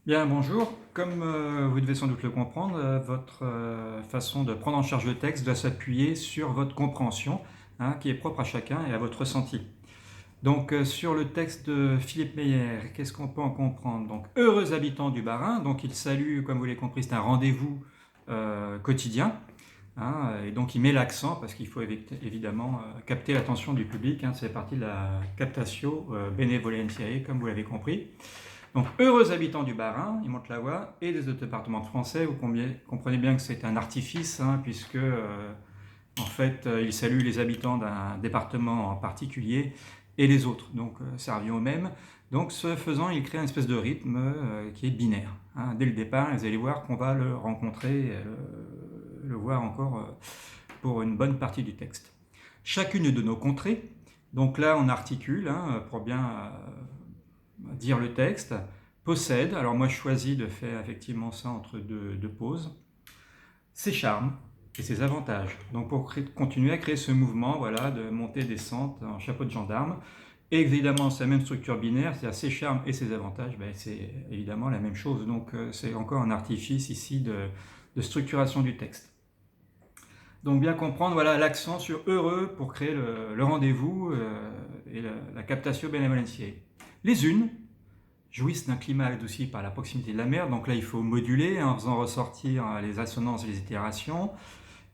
Bien, bonjour. Comme vous devez sans doute le comprendre, votre façon de prendre en charge le texte doit s'appuyer sur votre compréhension, hein, qui est propre à chacun et à votre ressenti. Donc, sur le texte de Philippe Meyer, qu'est-ce qu'on peut en comprendre? Donc, heureux habitants du Bas-Rhin, donc il salue, comme vous l'avez compris, c'est un rendez-vous quotidien, hein, et donc il met l'accent parce qu'il faut évidemment capter l'attention du public, hein, c'est partie de la captatio benevolentiae, comme vous l'avez compris. Donc, heureux habitants du Bas-Rhin, il monte la voix, et des autres départements français, vous comprenez bien que c'est un artifice, hein, puisque en fait, il salue les habitants d'un département en particulier et les autres, donc ça revient au même. Donc, ce faisant, il crée une espèce de rythme qui est binaire, hein. Dès le départ, vous allez voir qu'on va le rencontrer, le voir encore pour une bonne partie du texte. Chacune de nos contrées, donc là on articule, hein, pour bien dire le texte, possède, alors moi je choisis de faire effectivement ça entre deux pauses, ses charmes et ses avantages. Donc pour continuer à créer ce mouvement, voilà, de montée-descente en chapeau de gendarme, et évidemment c'est la même structure binaire, c'est-à-dire ses charmes et ses avantages, ben, c'est évidemment la même chose. Donc c'est encore un artifice ici de structuration du texte. Donc bien comprendre, voilà, l'accent sur heureux pour créer le rendez-vous et la captatio benevolentiae. Les unes jouissent d'un climat adouci par la proximité de la mer, donc là il faut moduler en faisant ressortir les assonances et les itérations,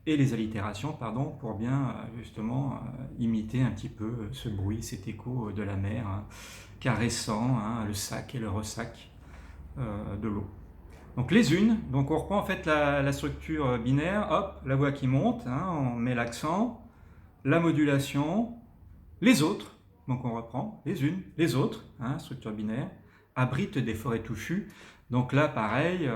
et les allitérations, pardon, pour bien justement imiter un petit peu ce bruit, cet écho de la mer, hein, caressant, hein, le sac et le ressac de l'eau. Donc les unes, donc on reprend en fait la structure binaire, hop, la voix qui monte, hein, on met l'accent, la modulation, les autres, donc on reprend, les unes, les autres, hein, structure binaire, abritent des forêts touffues. Donc là, pareil,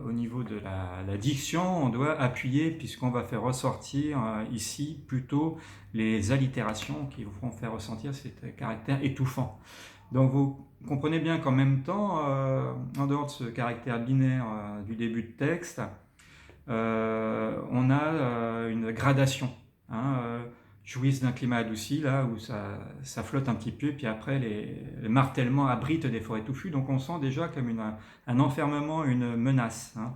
au niveau de la diction, on doit appuyer puisqu'on va faire ressortir ici plutôt les allitérations qui vous feront faire ressentir ces caractères étouffants. Donc vous comprenez bien qu'en même temps, en dehors de ce caractère binaire du début de texte, on a une gradation, hein, jouissent d'un climat adouci, là où ça flotte un petit peu, puis après les martèlements abritent des forêts touffues, donc on sent déjà comme un enfermement, une menace, hein.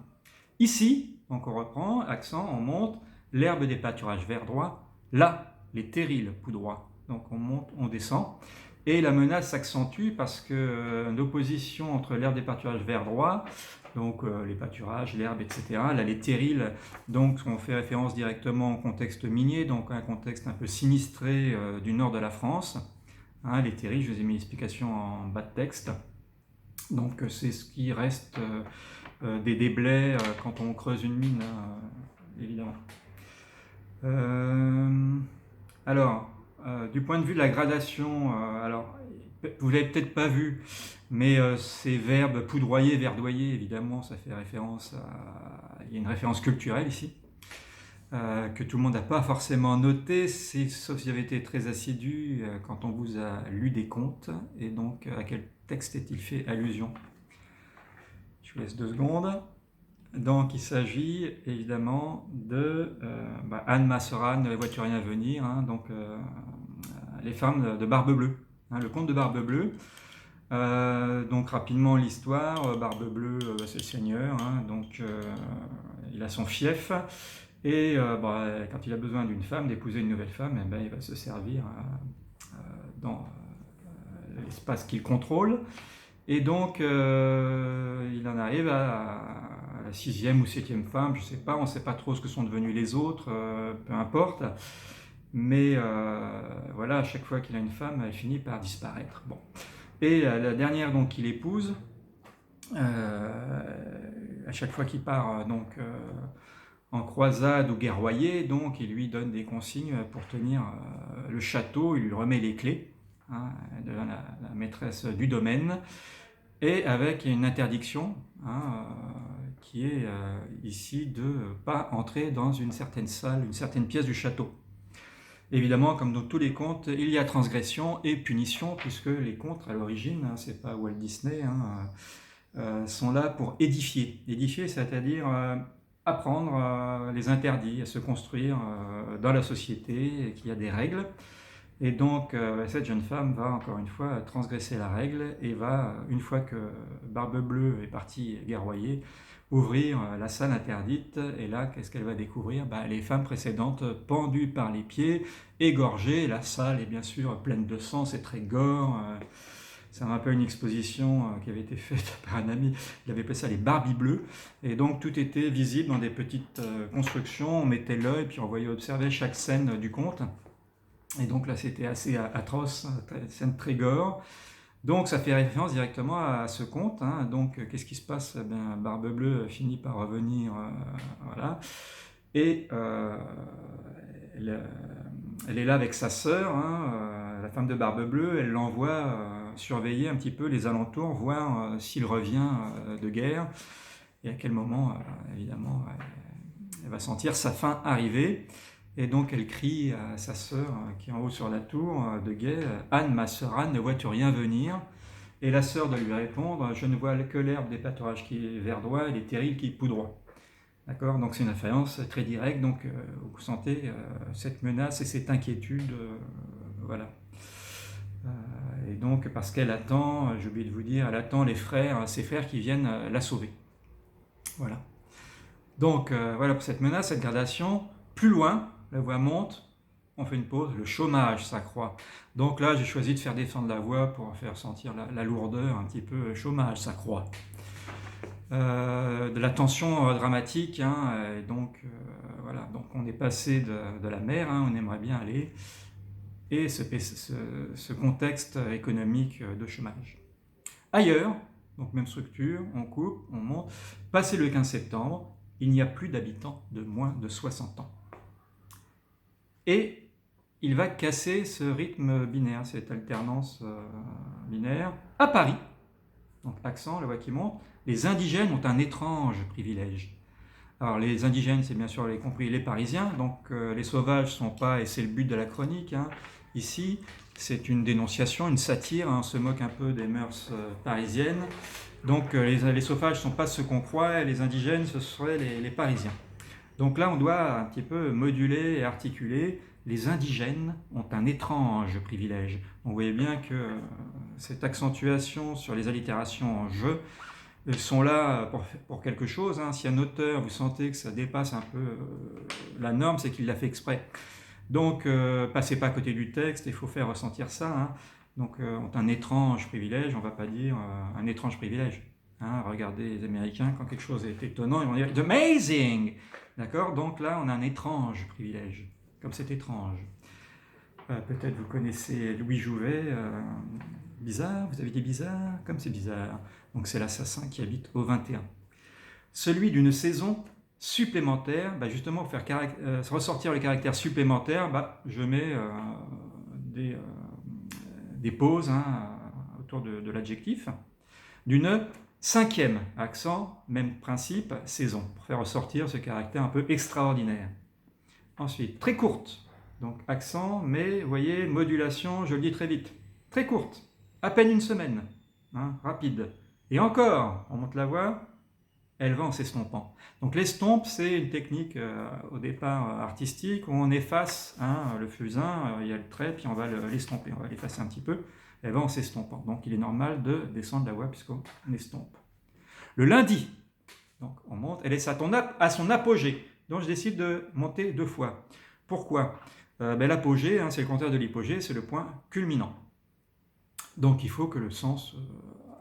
Ici, donc on reprend, accent, on monte, l'herbe des pâturages verdrois, là, les terrils poudroient, donc on monte, on descend, et la menace s'accentue parce que l'opposition entre l'herbe des pâturages verdrois, donc les pâturages, l'herbe, etc. Là, les terrils, donc on fait référence directement au contexte minier, donc un contexte un peu sinistré du nord de la France. Hein, les terrils, je vous ai mis l'explication en bas de texte. Donc c'est ce qui reste des déblais quand on creuse une mine, hein, évidemment. Alors, du point de vue de la gradation, alors vous l'avez peut-être pas vu, mais ces verbes poudroyer, verdoyer, évidemment, ça fait référence à... Il y a une référence culturelle ici, que tout le monde n'a pas forcément noté, sauf si vous avez été très assidu quand on vous a lu des contes, et donc à quel texte est-il fait allusion? Je vous laisse 2 secondes. Donc il s'agit évidemment de Anne Masseran, Les voituriers à venir, hein, donc les femmes de Barbe Bleue, hein, le conte de Barbe Bleue. Donc rapidement l'histoire, Barbe Bleue c'est le seigneur, hein, donc il a son fief, et quand il a besoin d'une femme, d'épouser une nouvelle femme, eh ben, il va se servir dans l'espace qu'il contrôle. Et donc, il en arrive à la 6e ou 7e femme, je ne sais pas, on ne sait pas trop ce que sont devenus les autres, peu importe. Mais voilà, à chaque fois qu'il a une femme, elle finit par disparaître. Bon. Et la dernière donc, qu'il épouse, à chaque fois qu'il part en croisade ou guerroyer, donc il lui donne des consignes pour tenir le château, il lui remet les clés, hein, elle devient la maîtresse du domaine, et avec une interdiction, hein, qui est ici de ne pas entrer dans une certaine salle, une certaine pièce du château. Évidemment, comme dans tous les contes, il y a transgression et punition, puisque les contes, à l'origine, hein, c'est pas Walt Disney, hein, sont là pour édifier. Édifier, c'est-à-dire apprendre les interdits, à se construire dans la société, et qu'il y a des règles. Et donc, cette jeune femme va encore une fois transgresser la règle et va, une fois que Barbe-Bleue est partie guerroyer, ouvrir la salle interdite. Et là, qu'est-ce qu'elle va découvrir? Les femmes précédentes pendues par les pieds, égorgées. La salle est bien sûr pleine de sang, c'est très gore. Ça me rappelle une exposition qui avait été faite par un ami, il avait appelé ça les Barbies bleues, et donc tout était visible dans des petites constructions, on mettait l'œil, puis on voyait observer chaque scène du conte, et donc là c'était assez atroce, scène très gore, donc ça fait référence directement à ce conte, hein. Donc qu'est-ce qui se passe? Barbe Bleue finit par revenir, voilà, et elle, elle est là avec sa sœur, hein, la femme de Barbe Bleue, elle l'envoie surveiller un petit peu les alentours, voir s'il revient de guerre, et à quel moment, évidemment, elle va sentir sa fin arriver. Et donc elle crie à sa sœur qui est en haut sur la tour de guet, Anne, ma sœur Anne, ne vois-tu rien venir? Et la sœur doit lui répondre, je ne vois que l'herbe des pâturages qui verdoie et les terrils qui poudroient. D'accord? Donc c'est une référence très directe, donc vous sentez cette menace et cette inquiétude, voilà. Et donc parce qu'elle attend, j'ai oublié de vous dire, elle attend ses frères qui viennent la sauver. Voilà. Donc voilà pour cette menace, cette gradation. Plus loin, la voix monte, on fait une pause, le chômage s'accroît. Donc là, j'ai choisi de faire descendre la voix pour faire sentir la lourdeur un petit peu, chômage s'accroît. De la tension dramatique, hein, et donc voilà, donc on est passé de la mer, hein, on aimerait bien aller, et ce contexte économique de chômage. Ailleurs, donc même structure, on coupe, on monte, passé le 15 septembre, il n'y a plus d'habitants de moins de 60 ans. Et il va casser ce rythme binaire, cette alternance binaire. À Paris, donc accent, la voix qui monte, les indigènes ont un étrange privilège. Alors les indigènes, c'est bien sûr les compris les Parisiens, donc les sauvages ne sont pas, et c'est le but de la chronique, hein, ici, c'est une dénonciation, une satire, hein, on se moque un peu des mœurs parisiennes. Donc les sauvages ne sont pas ceux qu'on croit, et les indigènes, ce seraient les Parisiens. Donc là, on doit un petit peu moduler et articuler. Les indigènes ont un étrange privilège. On voyait bien que cette accentuation sur les allitérations en « je » sont là pour quelque chose, hein. Si un auteur, vous sentez que ça dépasse un peu la norme, c'est qu'il l'a fait exprès. Donc, passez pas à côté du texte, il faut faire ressentir ça, hein. Donc, ont un étrange privilège, on ne va pas dire un étrange privilège. Hein, regardez les Américains, quand quelque chose est étonnant, ils vont dire « It's amazing !» D'accord? Donc là, on a un étrange privilège, comme c'est étrange. Peut-être vous connaissez Louis Jouvet, bizarre, vous avez dit bizarre, comme c'est bizarre. Donc c'est l'assassin qui habite au 21. Celui d'une saison supplémentaire, justement pour faire ressortir le caractère supplémentaire, je mets des pauses, hein, autour de l'adjectif. D'une 5e, accent, même principe, saison, pour faire ressortir ce caractère un peu extraordinaire. Ensuite, très courte, donc accent, mais vous voyez, modulation, je le dis très vite, très courte, à peine une semaine, hein, rapide. Et encore, on monte la voix, elle va en s'estompant. Donc l'estompe, c'est une technique au départ artistique où on efface, hein, le fusain, il y a le trait, puis on va l'estomper, on va l'effacer un petit peu, elle va en s'estompant. Donc il est normal de descendre la voix puisqu'on estompe. Le lundi, donc on monte, elle est à son apogée, donc je décide de monter 2 fois. Pourquoi? L'apogée, hein, c'est le contraire de l'hypogée, c'est le point culminant. Donc il faut que le sens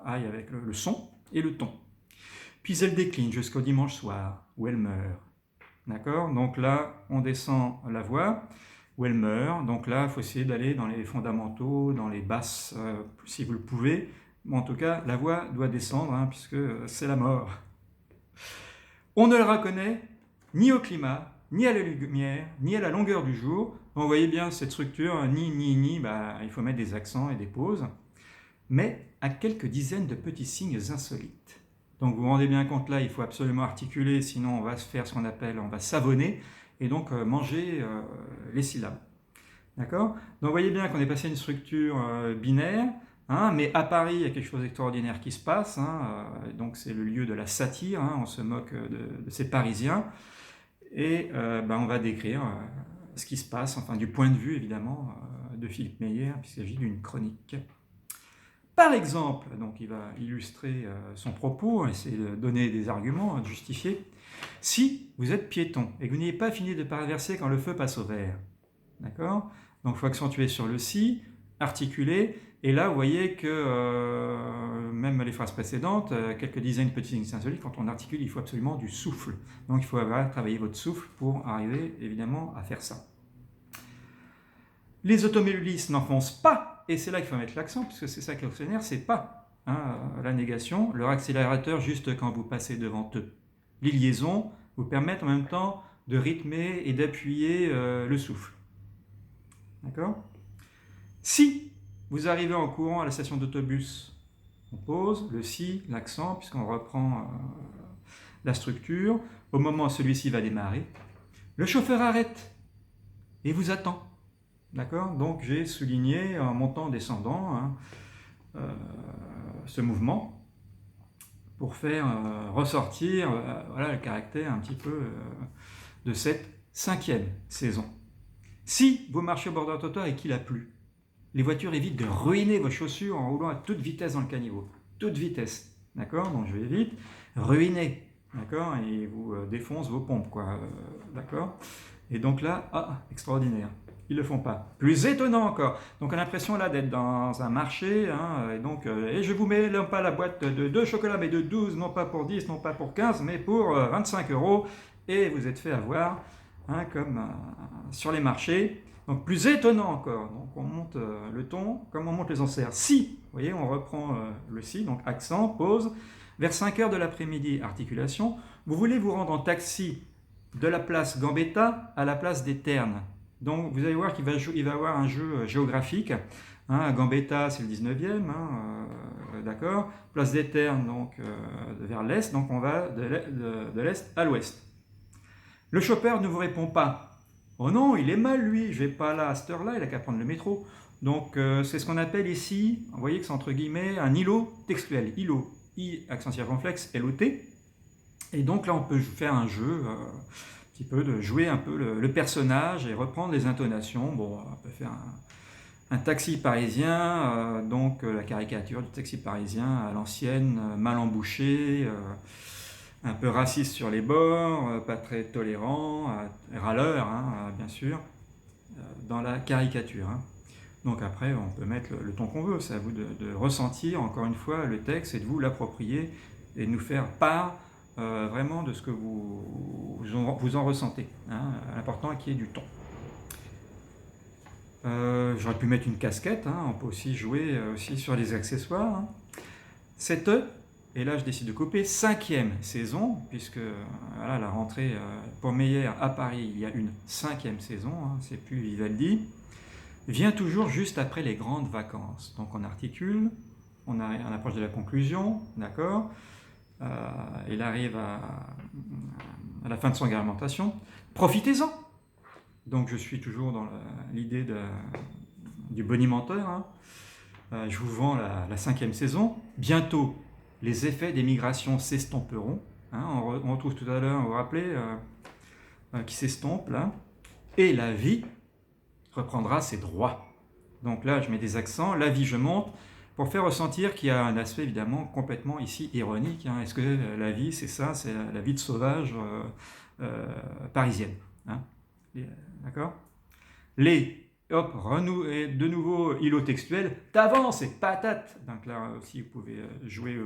aille avec le son et le ton. Puis elle décline jusqu'au dimanche soir, où elle meurt. D'accord? Donc là, on descend la voix, où elle meurt. Donc là, il faut essayer d'aller dans les fondamentaux, dans les basses, si vous le pouvez. Mais en tout cas, la voix doit descendre, hein, puisque c'est la mort. On ne la reconnaît ni au climat, ni à la lumière, ni à la longueur du jour. Donc, vous voyez bien cette structure, il faut mettre des accents et des pauses. Mais à quelques dizaines de petits signes insolites. Donc vous vous rendez bien compte là, il faut absolument articuler, sinon on va se faire ce qu'on appelle, on va savonner, et donc manger les syllabes. D'accord? Donc vous voyez bien qu'on est passé à une structure binaire, hein, mais à Paris, il y a quelque chose d'extraordinaire qui se passe, hein, donc c'est le lieu de la satire, hein, on se moque de ces Parisiens, et on va décrire ce qui se passe, enfin du point de vue évidemment de Philippe Meyer, puisqu'il s'agit d'une chronique. Par exemple, donc il va illustrer son propos, essayer de donner des arguments, de justifier. Si vous êtes piéton et que vous n'ayez pas fini de traverser quand le feu passe au vert, d'accord? Donc il faut accentuer sur le si, articuler, et là vous voyez que même les phrases précédentes, quelques dizaines de petits signes insolites, quand on articule, il faut absolument du souffle. Donc il faut avoir travaillé votre souffle pour arriver évidemment à faire ça. Les automobilistes n'enfoncent pas, et c'est là qu'il faut mettre l'accent, puisque c'est ça que l'actionnaire, c'est pas la négation, leur accélérateur juste quand vous passez devant eux. Les liaisons vous permettent en même temps de rythmer et d'appuyer le souffle. D'accord? Si vous arrivez en courant à la station d'autobus, on pose le si, l'accent, puisqu'on reprend la structure. Au moment où celui-ci va démarrer, le chauffeur arrête et vous attend. D'accord? Donc j'ai souligné en montant, en descendant ce mouvement pour faire ressortir voilà, le caractère un petit peu de cette 5e saison. Si vous marchez au bord d'un trottoir et qu'il a plu, les voitures évitent de ruiner vos chaussures en roulant à toute vitesse dans le caniveau. Toute vitesse. D'accord? Donc je vais vite. Ruiner. D'accord? Et vous défonce vos pompes, quoi. D'accord? Et donc là, extraordinaire. Ils ne le font pas. Plus étonnant encore. Donc on a l'impression là d'être dans un marché, et je vous mets non pas la boîte de 2 chocolats, mais de 12, non pas pour 10, non pas pour 15, mais pour 25 €, et vous êtes fait avoir, comme sur les marchés. Donc plus étonnant encore. Donc on monte le ton comme on monte les enserres. Si, vous voyez, on reprend le si, donc accent, pause. Vers 5 heures de l'après-midi, articulation. Vous voulez vous rendre en taxi de la place Gambetta à la place des Ternes. Donc vous allez voir qu'il va y avoir un jeu géographique. Gambetta, c'est le 19e, d'accord. Place des Ternes, donc vers l'est, donc on va de l'est à l'ouest. Le chauffeur ne vous répond pas. Oh non, il est mal lui, je vais pas là à cette heure-là, il a qu'à prendre le métro. Donc c'est ce qu'on appelle ici, vous voyez que c'est entre guillemets un îlot textuel. Îlot, I accent circonflexe, L-O-T. Et donc là on peut faire un jeu, un petit peu de jouer un peu le personnage et reprendre les intonations. Bon, on peut faire un taxi parisien, donc la caricature du taxi parisien à l'ancienne, mal embouché, un peu raciste sur les bords, pas très tolérant, râleur, bien sûr, dans la caricature. Donc après, on peut mettre le ton qu'on veut, c'est à vous de ressentir, encore une fois, le texte et de vous l'approprier et de nous faire part vraiment de ce que vous en ressentez. L'important qu'il y ait du ton. J'aurais pu mettre une casquette, on peut aussi jouer aussi sur les accessoires. Cette et là je décide de couper, 5e saison, puisque voilà, la rentrée pour Meyer à Paris, il y a une 5e saison, c'est plus Vivaldi, vient toujours juste après les grandes vacances. Donc on articule, on approche de la conclusion, d'accord, il arrive à la fin de son argumentation, profitez-en. Donc je suis toujours dans l'idée du bonimenteur, je vous vends la 5e saison, bientôt les effets des migrations s'estomperont, on retrouve tout à l'heure, vous vous rappelez, qui s'estompe là, et la vie reprendra ses droits. Donc là je mets des accents, la vie je monte, pour faire ressentir qu'il y a un aspect évidemment complètement ici ironique. Est-ce que la vie c'est ça, c'est la vie de sauvage parisienne, d'accord? Et de nouveau îlot textuel, t'avances et patate. Donc là aussi vous pouvez jouer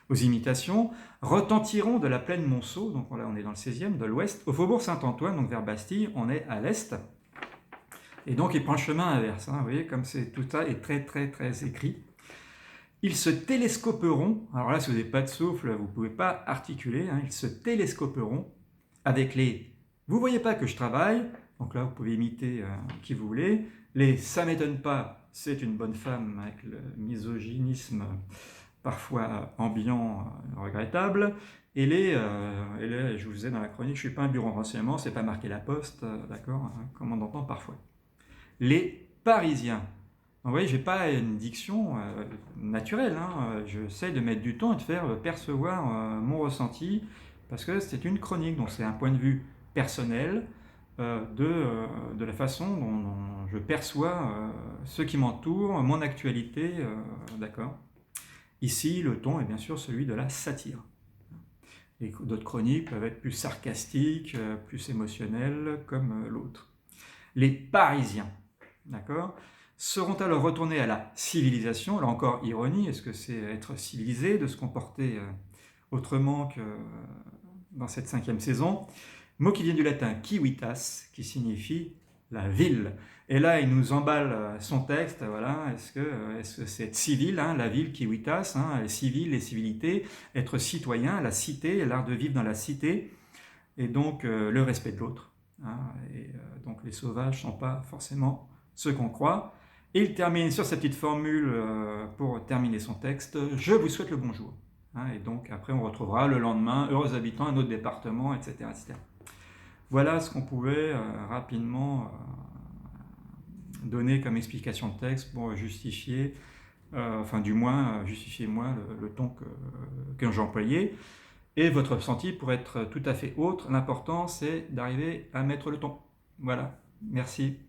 aux imitations. Retentiront de la plaine Monceau, donc là on est dans le 16e, de l'ouest, au faubourg Saint-Antoine, donc vers Bastille, on est à l'est. Et donc il prend le chemin inverse, vous voyez, comme tout ça est très très très écrit. Ils se télescoperont, alors là si vous n'avez pas de souffle, vous ne pouvez pas articuler, ils se télescoperont avec les « vous voyez pas que je travaille », donc là vous pouvez imiter qui vous voulez, les « ça m'étonne pas, c'est une bonne femme » avec le misogynisme parfois ambiant, regrettable, et je vous ai dans la chronique, je ne suis pas un bureau de renseignement, c'est pas marqué la poste, d'accord, comme on entend parfois. Les Parisiens. Donc, vous voyez, je n'ai pas une diction naturelle, j'essaie de mettre du temps et de faire percevoir mon ressenti, parce que c'est une chronique, donc c'est un point de vue personnel, de la façon dont je perçois ce qui m'entoure, mon actualité, d'accord? Ici, le ton est bien sûr celui de la satire. Et d'autres chroniques peuvent être plus sarcastiques, plus émotionnelles, comme l'autre. Les Parisiens, d'accord, seront alors retournés à la civilisation. Là encore, ironie, est-ce que c'est être civilisé, de se comporter autrement que dans cette 5e saison? Mot qui vient du latin civitas, qui signifie la ville. Et là, il nous emballe son texte, voilà, est-ce que c'est être civil, hein, la ville, civitas, hein, civil, les civilités, être citoyen, la cité, l'art de vivre dans la cité, et donc le respect de l'autre. Hein, et donc les sauvages ne sont pas forcément ceux qu'on croit. Et il termine sur cette petite formule pour terminer son texte, je vous souhaite le bonjour. Hein, et donc après on retrouvera le lendemain, heureux habitants, un autre département, etc. etc. Voilà ce qu'on pouvait rapidement donner comme explication de texte pour justifier, enfin du moins justifier moi le ton que j'employais. Et votre ressenti pourrait être tout à fait autre. L'important c'est d'arriver à mettre le ton. Voilà, merci.